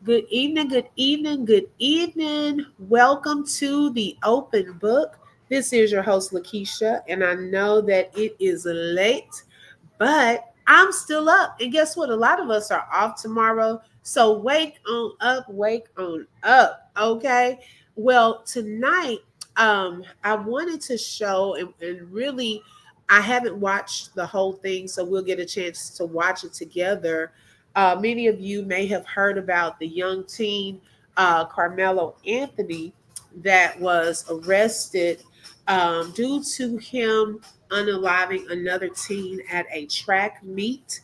Good evening, good evening, good evening. Welcome to the open book. This is your host, Lakeisha, and I know that it is late, but I'm still up. And guess what? A lot of us are off tomorrow. So wake on up. Okay. Well, tonight, I wanted to show and really I haven't watched the whole thing, so we'll get a chance to watch it together. Many of you may have heard about the young teen Carmelo Anthony that was arrested due to him unaliving another teen at a track meet.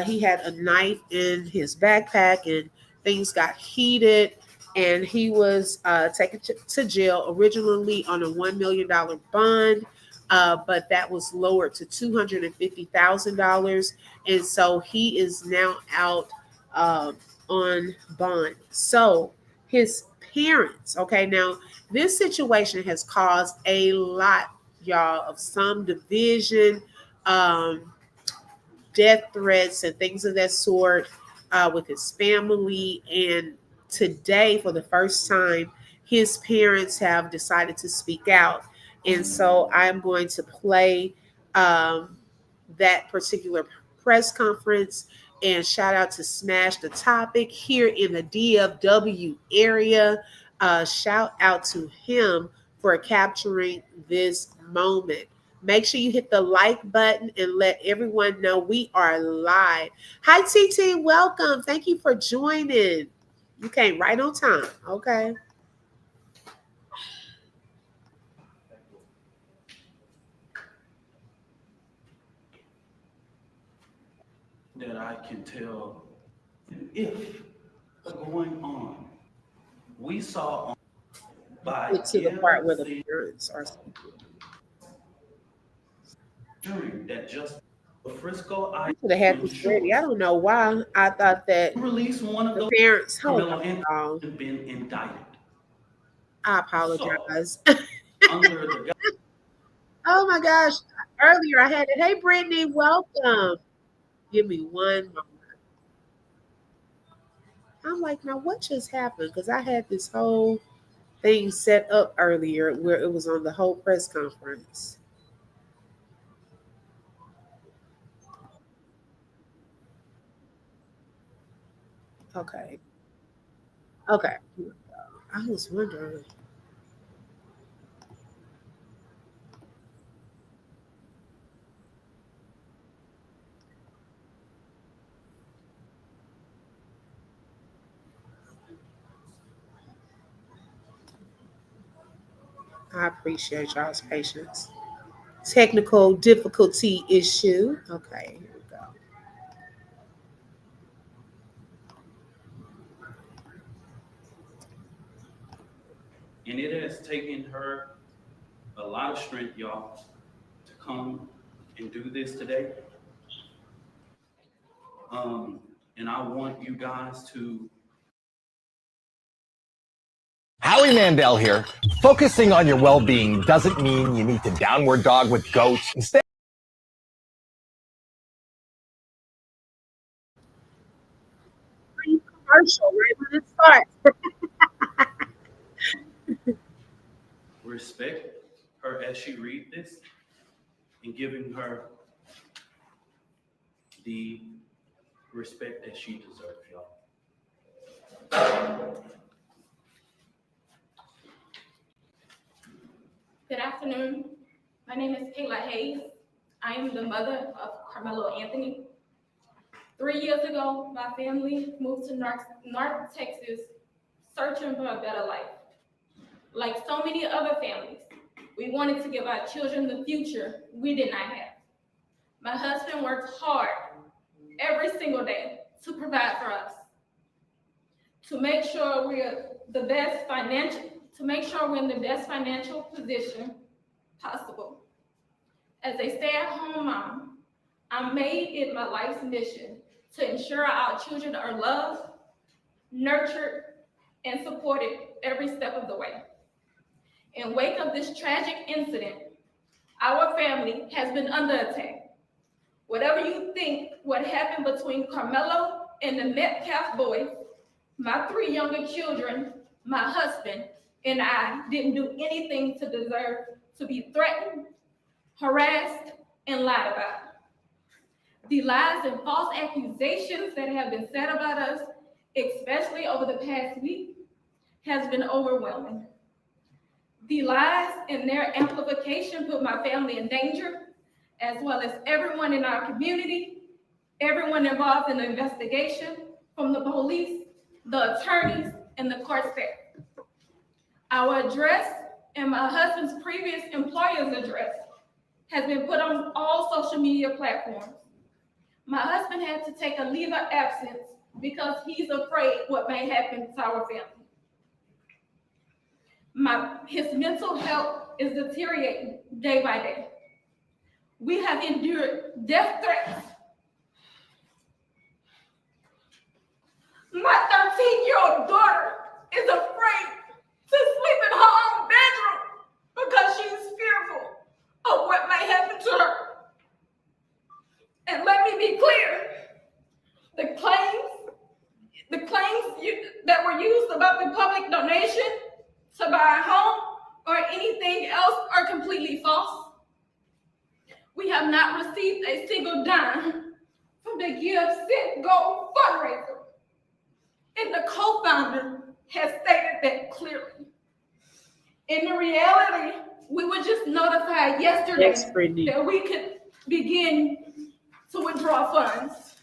He had a knife in his backpack and things got heated. And he was taken to jail originally on a $1 million bond, but that was lowered to $250,000. And so he is now out um, on bond. So his parents, okay, now this situation has caused a lot, y'all, of some division, um, death threats, and things of that sort with his family. And today, for the first time, his parents have decided to speak out. And so I'm going to play um, that particular press conference and shout out to Smash the Topic here in the DFW area. Shout out to him for capturing this moment. Make sure you hit the like button and let everyone know we are live. Hi, TT. Welcome. Thank you for joining. You came right on time. Okay. That I can tell if going on. We saw by Get to the part where the the parents are. jury that just Frisco I I should have had this ready. I don't know why. I thought that released one of the those parents. Hold Carmelo Anthony on. had been indicted. I So apologize. under the Oh my gosh. Earlier I had it. Hey, Brittany, welcome. Give me one moment. I'm like, now what just happened? Because I had this whole thing set up earlier where it was on the whole press conference. Okay. Okay. I was wondering. I appreciate y'all's patience. Technical difficulty issue. Okay, here we go. and it has taken her a lot of strength, y'all, to come and do this today. And I want you guys to Howie Mandel here. Focusing on your well-being doesn't mean you need to downward dog with goats. Instead, Commercial right when it starts. respect her as she read this and giving her the respect that she deserves, y'all. Good afternoon. My name is Kayla Hayes. I am the mother of Karmelo Anthony. 3 years ago, my family moved to North Texas searching for a better life. Like so many other families, we wanted to give our children the future we did not have. My husband worked hard every single day to provide for us, to make sure we're the best financial, to make sure we're in the best financial position possible. As a stay-at-home mom, I made it my life's mission to ensure our children are loved, nurtured, and supported every step of the way. In wake of this tragic incident, our family has been under attack. Whatever you think what happened between Carmelo and the Metcalf boys, My 3 younger children, my husband, and I didn't do anything to deserve to be threatened, harassed, and lied about. The lies and false accusations that have been said about us, especially over the past week, has been overwhelming. The lies and their amplification put my family in danger, as well as everyone in our community, everyone involved in the investigation, from the police, the attorneys, and the court staff. Our address and my husband's previous employer's address has been put on all social media platforms. My husband had to take a leave of absence because he's afraid what may happen to our family. His mental health is deteriorating day by day. We have endured death threats. My 13-year-old daughter is afraid to sleep in her own bedroom because she's fearful of what may happen to her. And let me be clear, the claims that were used about the public donation to buy a home or anything else are completely false. We have not received a single dime from the Give Send Go fundraiser. And the co-founder has stated that clearly. In reality, we were just notified yesterday that we could begin to withdraw funds.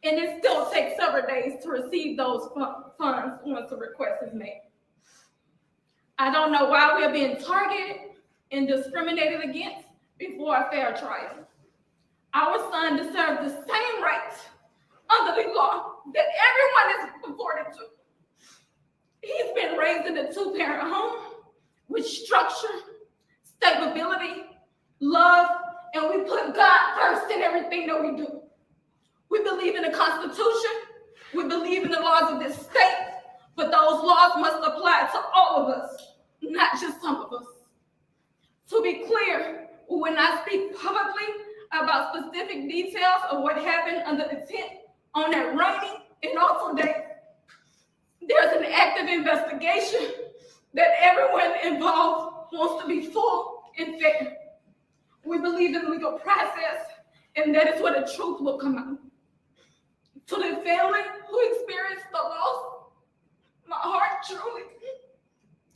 And it still takes several days to receive those funds once the request is made. I don't know why we're being targeted and discriminated against before a fair trial. Our son deserves the same rights under the law that everyone is afforded to. He's been raised in a 2-parent home with structure, stability, love, and we put God first in everything that we do. We believe in the Constitution, we believe in the laws of this state, but those laws must apply to all of us, not just some of us. To be clear, we will not speak publicly about specific details of what happened under the tent on that rainy and awful day. There's an active investigation that everyone involved wants to be full and fair. We believe in the legal process, and that is where the truth will come out. To the family who experienced the loss, my heart truly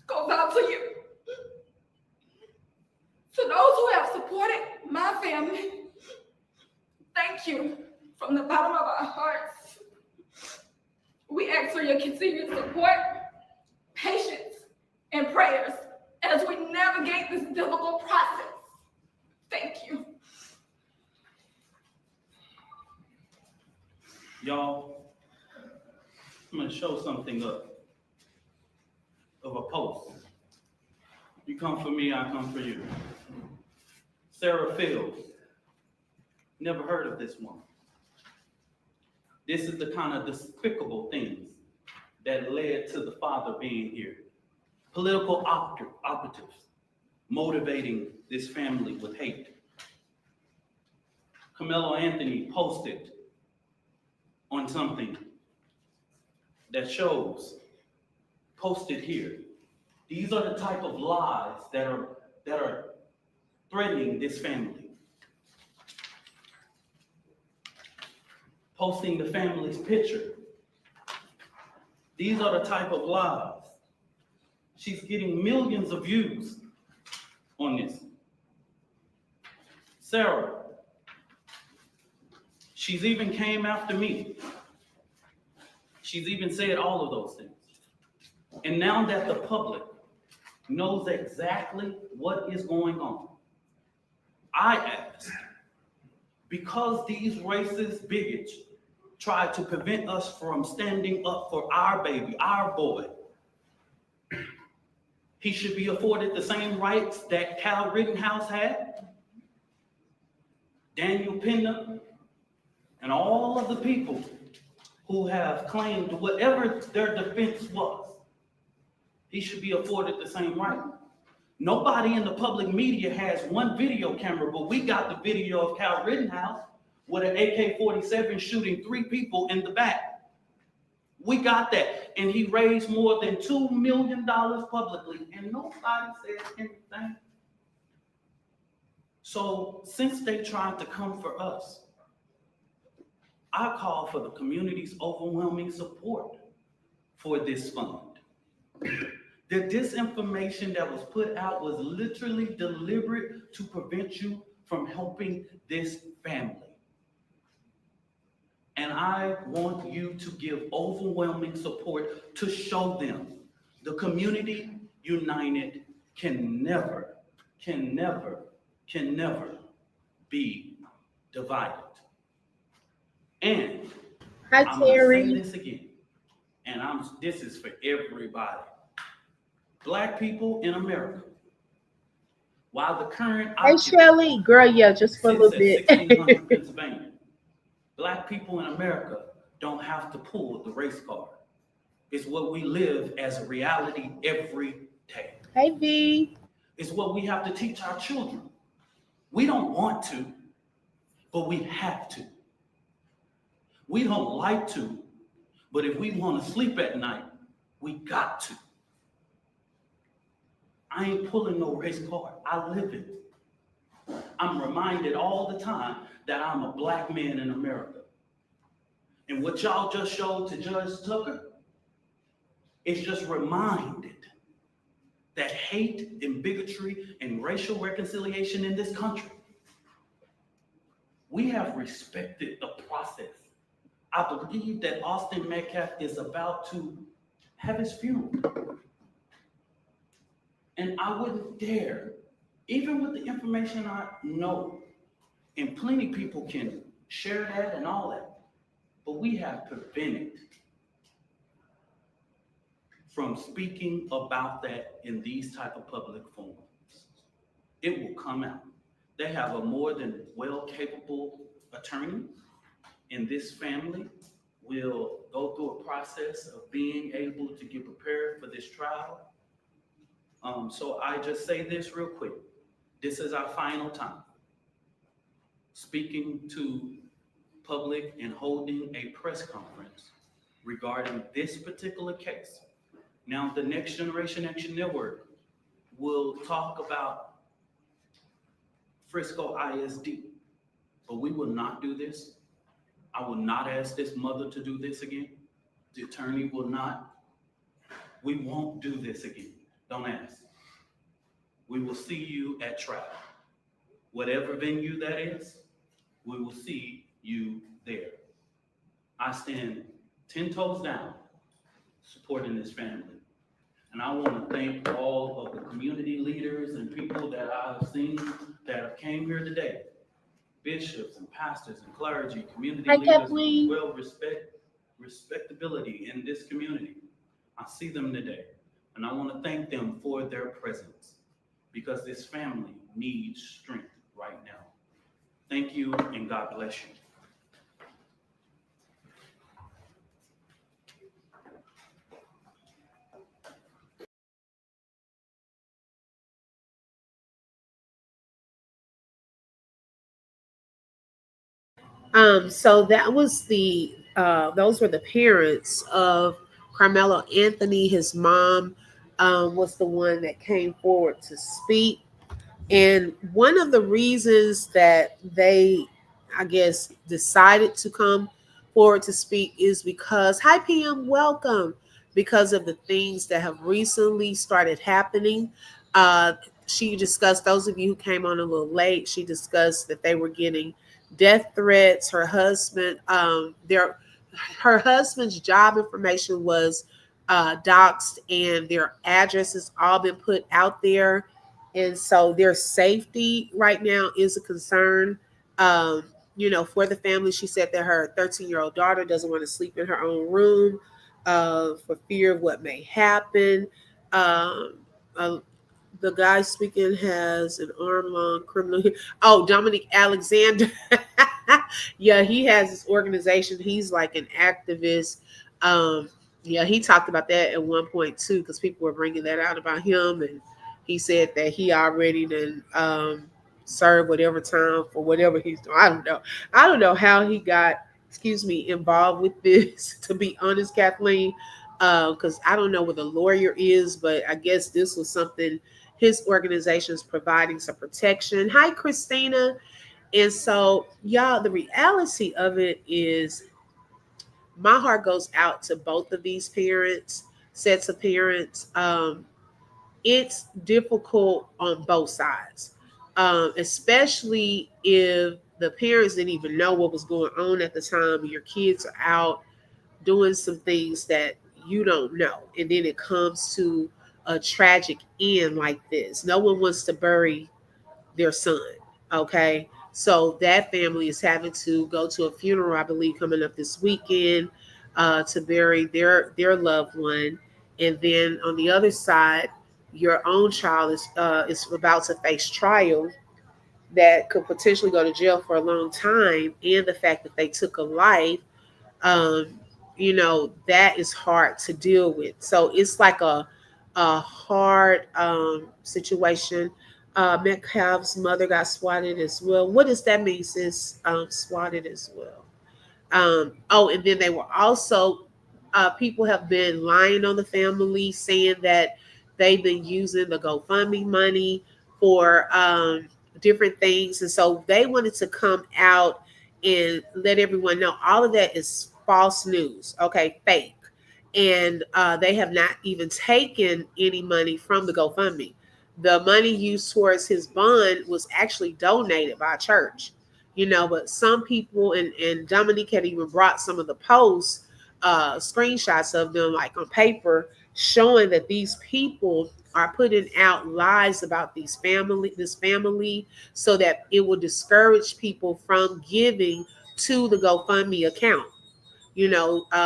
goes out to you. To those who have supported my family, thank you from the bottom of our hearts. We ask for your continued support, patience, and prayers as we navigate this difficult process. Thank you. Y'all, I'm going to show something up of a post. You come for me, I come for you. Sarah Fields. Never heard of this woman. This is the kind of despicable things that led to the father being here. Political operatives motivating this family with hate. Karmelo Anthony posted on something that shows, posted here. These are the type of lies that are threatening this family. Posting the family's picture. These are the type of lies. She's getting millions of views on this. Sarah, she's even came after me. She's even said all of those things. And now that the public knows exactly what is going on, I ask, because these racist bigots try to prevent us from standing up for our baby, our boy, he should be afforded the same rights that Cal Rittenhouse had, Daniel Pena, and all of the people who have claimed whatever their defense was. He should be afforded the same right. Nobody in the public media has one video camera, but we got the video of Cal Rittenhouse with an AK-47 shooting 3 people in the back. We got that. And he raised more than $2 million publicly, and nobody said anything. So since they tried to come for us, I call for the community's overwhelming support for this fund. The disinformation that was put out was literally deliberate to prevent you from helping this family. And I want you to give overwhelming support to show them the community united can never, can never, can never be divided. And Hi, I'm going to say Terry. this again, and this is for everybody. Black people in America, while the current Hey, occupant Shelly. Girl, yeah, just for a sits little at bit. 1600 Pennsylvania, Black people in America don't have to pull the race card. It's what we live as a reality every day. Hey, V. It's what we have to teach our children. We don't want to, but we have to. We don't like to, but if we want to sleep at night, we got to. I ain't pulling no race card. I live it. I'm reminded all the time that I'm a Black man in America. And what y'all just showed to Judge Tucker is just reminded that hate and bigotry and racial reconciliation in this country, we have respected the process. I believe that Austin Metcalf is about to have his funeral. And I wouldn't dare, even with the information I know, and plenty people can share that and all that, but we have prevented from speaking about that in these type of public forums. It will come out. They have a more than well-capable attorney, and this family will go through a process of being able to get prepared for this trial. So I just say this real quick. This is our final time speaking to public and holding a press conference regarding this particular case. Now, the Next Generation Action Network will talk about Frisco ISD, but we will not do this. I will not ask this mother to do this again. The attorney will not. We won't do this again. Don't ask. We will see you at trial. Whatever venue that is, we will see you there. I stand 10 toes down supporting this family. And I want to thank all of the community leaders and people that I've seen that have came here today. Bishops and pastors and clergy, community Hi, leaders with Kathleen. respectability in this community. I see them today. And I want to thank them for their presence because this family needs strength right now. Thank you and God bless you. So that was those were the parents of Carmelo Anthony. His mom was the one that came forward to speak. And one of the reasons that they, I guess, decided to come forward to speak is because, hi, PM, welcome, because of the things that have recently started happening. She discussed, those of you who came on a little late, she discussed that they were getting death threats. Her husband's job information was doxed, and their addresses all been put out there, and so their safety right now is a concern. For the family, she said that her 13-year-old daughter doesn't want to sleep in her own room for fear of what may happen. Um, uh, the guy speaking has an arm-long criminal. Oh, Dominic Alexander. Yeah, he has his organization. He's like an activist. Um, yeah, he talked about that at one point too, because people were bringing that out about him, and he said that he already done served whatever time for whatever he's doing. I don't know. I don't know how he got excuse me, involved with this, to be honest, Kathleen, because I don't know what the lawyer is, but I guess this was something his organization is providing some protection. Hi, Christina. And so, y'all, the reality of it is my heart goes out to both of these parents, sets of parents. It's difficult on both sides, especially if the parents didn't even know what was going on at the time. Your kids are out doing some things that you don't know, and then it comes to a tragic end like this. No one wants to bury their son. Okay. So that family is having to go to a funeral, I believe, coming up this weekend, to bury their loved one. And then on the other side, your own child is about to face trial that could potentially go to jail for a long time, and the fact that they took a life, um, that is hard to deal with. So it's like a hard situation. Metcalf's mother got swatted as well. What does that mean, sis? Swatted as well. Oh, and then they were also, people have been lying on the family, saying that they've been using the GoFundMe money for different things. And so they wanted to come out and let everyone know all of that is false news, okay, fake. And they have not even taken any money from the GoFundMe. The money used towards his bond was actually donated by a church, but some people, and Dominique had even brought some of the posts, screenshots of them like on paper, showing that these people are putting out lies about this family, so that it will discourage people from giving to the GoFundMe account,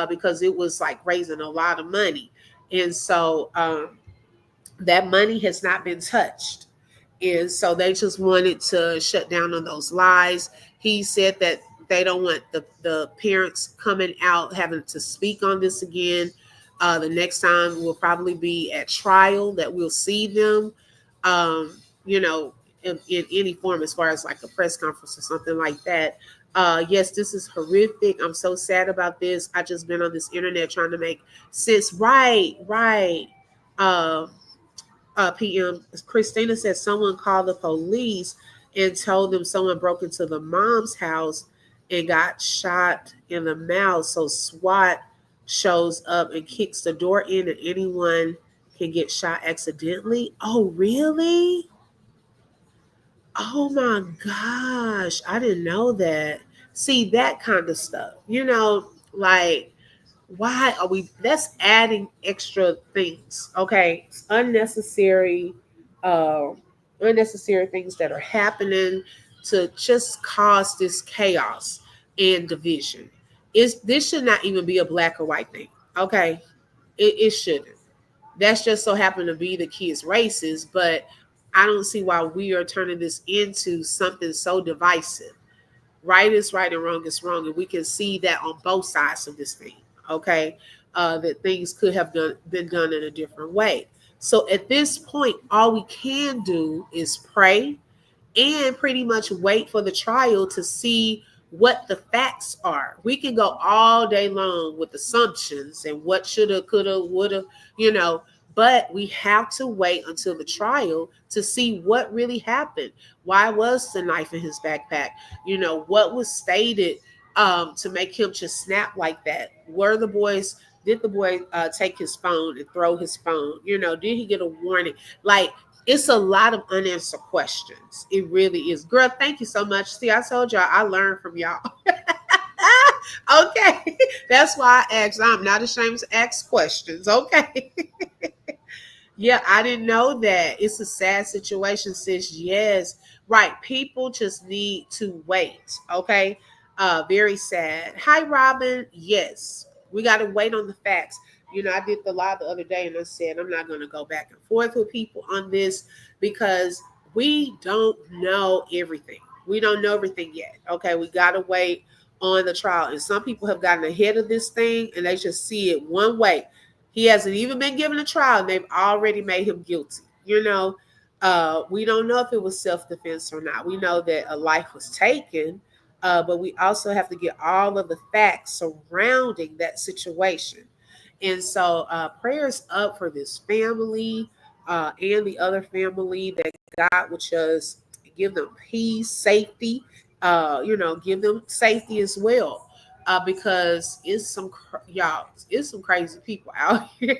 because it was like raising a lot of money. And so that money has not been touched. And so they just wanted to shut down on those lies. He said that they don't want the parents coming out having to speak on this again. The next time will probably be at trial that we'll see them, um, you know, in any form, as far as like a press conference or something like that. Yes, this is horrific. I'm so sad about this. I just been on this internet trying to make sense. Right, right. Um, PM, Christina said someone called the police and told them someone broke into the mom's house and got shot in the mouth. So SWAT shows up and kicks the door in, and anyone can get shot accidentally. Oh, really? Oh my gosh. I didn't know that. See, that kind of stuff, like, why are we, that's adding extra things, okay? It's uh unnecessary things that are happening to just cause this chaos and division. This should not even be a black or white thing, okay? It shouldn't. That's just so happen to be the kids races, but I don't see why we are turning this into something so divisive. Right is right and wrong is wrong, and we can see that on both sides of this thing, okay? That things could have been done in a different way. So at this point, all we can do is pray and pretty much wait for the trial to see what the facts are. We can go all day long with assumptions and what shoulda, coulda, woulda, you know, but we have to wait until the trial to see what really happened. Why was the knife in his backpack? What was stated to make him just snap like that? Did the boy take his phone and throw his phone? Did he get a warning? Like, it's a lot of unanswered questions. It really is. Girl, thank you so much. See, I told y'all I learned from y'all. Okay. That's why I asked. I'm not ashamed to ask questions. Okay. Yeah, I didn't know that. It's a sad situation, sis. Yes. Right. People just need to wait. Okay. Very sad. Hi, Robin. Yes. We got to wait on the facts. I did the live the other day and I said I'm not going to go back and forth with people on this because we don't know everything. We don't know everything yet. Okay. We got to wait on the trial. And some people have gotten ahead of this thing and they just see it one way. He hasn't even been given a trial, and they've already made him guilty. We don't know if it was self defense or not. We know that a life was taken, but we also have to get all of the facts surrounding that situation. And so, prayers up for this family and the other family, that God would just give them peace, safety, give them safety as well. Because y'all, it's some crazy people out here.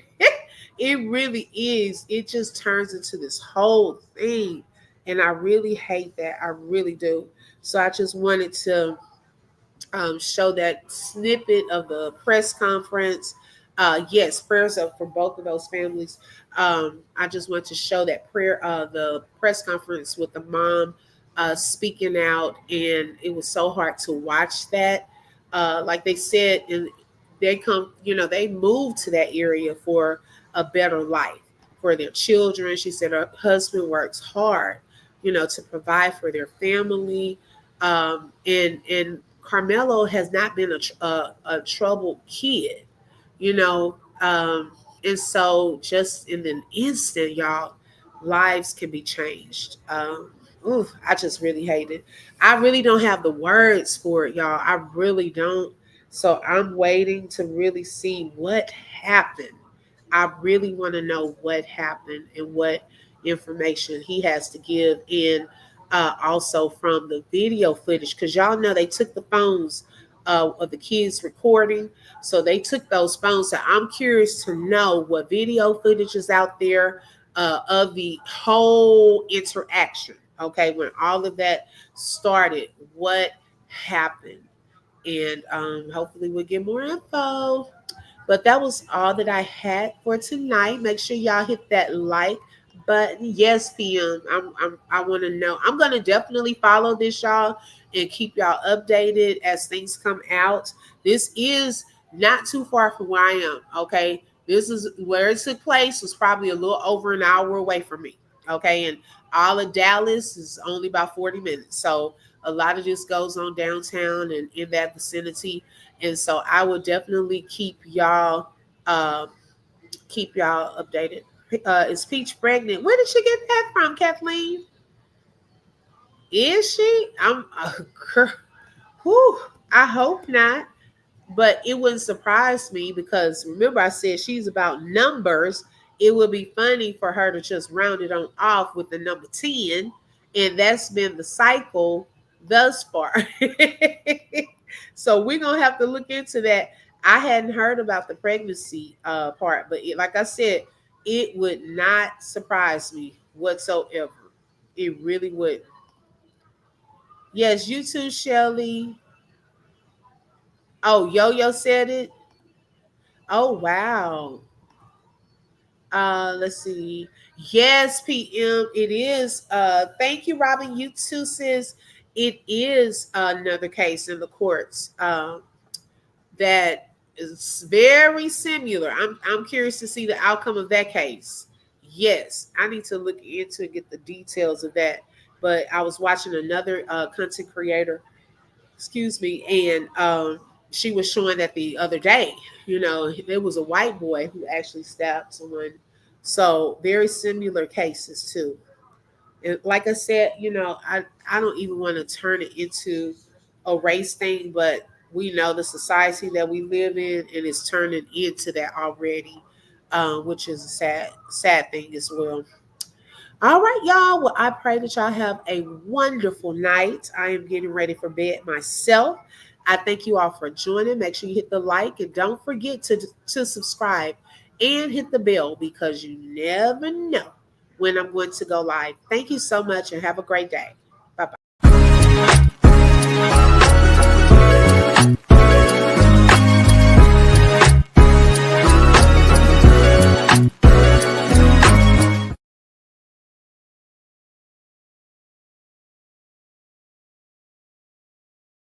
It really is. It just turns into this whole thing. And I really hate that. I really do. So I just wanted to show that snippet of the press conference. Yes, prayers up for both of those families. I just want to show that prayer, the press conference with the mom speaking out, and it was so hard to watch that. Like they said, and they moved to that area for a better life for their children. She said her husband works hard, to provide for their family, and Carmelo has not been a troubled kid, you know. And so just in an instant, y'all, lives can be changed. Ooh, I just really hate it. I really don't have the words for it, y'all. I really don't. So I'm waiting to really see what happened. I really want to know what happened and what information he has to give in, also from the video footage, because y'all know they took the phones of the kids recording. So they took those phones. So I'm curious to know what video footage is out there of the whole interaction. Okay, when all of that started, what happened? And hopefully we'll get more info. But that was all that I had for tonight. Make sure y'all hit that like button. Yes, PM. I want to know. I'm gonna definitely follow this, y'all, and keep y'all updated as things come out. This is not too far from where I am. Okay, this is where it took place. Was probably a little over an hour away from me. Okay, and all of Dallas is only about 40 minutes. So a lot of this goes on downtown and in that vicinity, and so I will definitely uh, keep y'all updated. Is Peach pregnant? Where did she get that from, Kathleen? Is she? Whew, I hope not. But it wouldn't surprise me because remember I said she's about numbers. It would be funny for her to just round it on off with the number 10, and that's been the cycle thus far. So we're gonna have to look into that. I hadn't heard about the pregnancy part, but like I said, it would not surprise me whatsoever. It really would. Yes, you too, Shelly. Oh, Yo Yo said it. Oh wow. Let's see. Yes, PM, it is. Thank you, Robin. You too, sis. It is another case in the courts that is very similar. I'm curious to see the outcome of that case. Yes, I need to look into and get the details of that. But I was watching another content creator, excuse me, and she was showing that the other day, there was a white boy who actually stabbed someone. So very similar cases too. And like I said, I don't even want to turn it into a race thing, but we know the society that we live in, and it's turning into that already, which is a sad thing as well. All right, y'all. Well, I pray that y'all have a wonderful night. I am getting ready for bed myself. I thank you all for joining. Make sure you hit the like and don't forget to subscribe and hit the bell because you never know when I'm going to go live. Thank you so much and have a great day.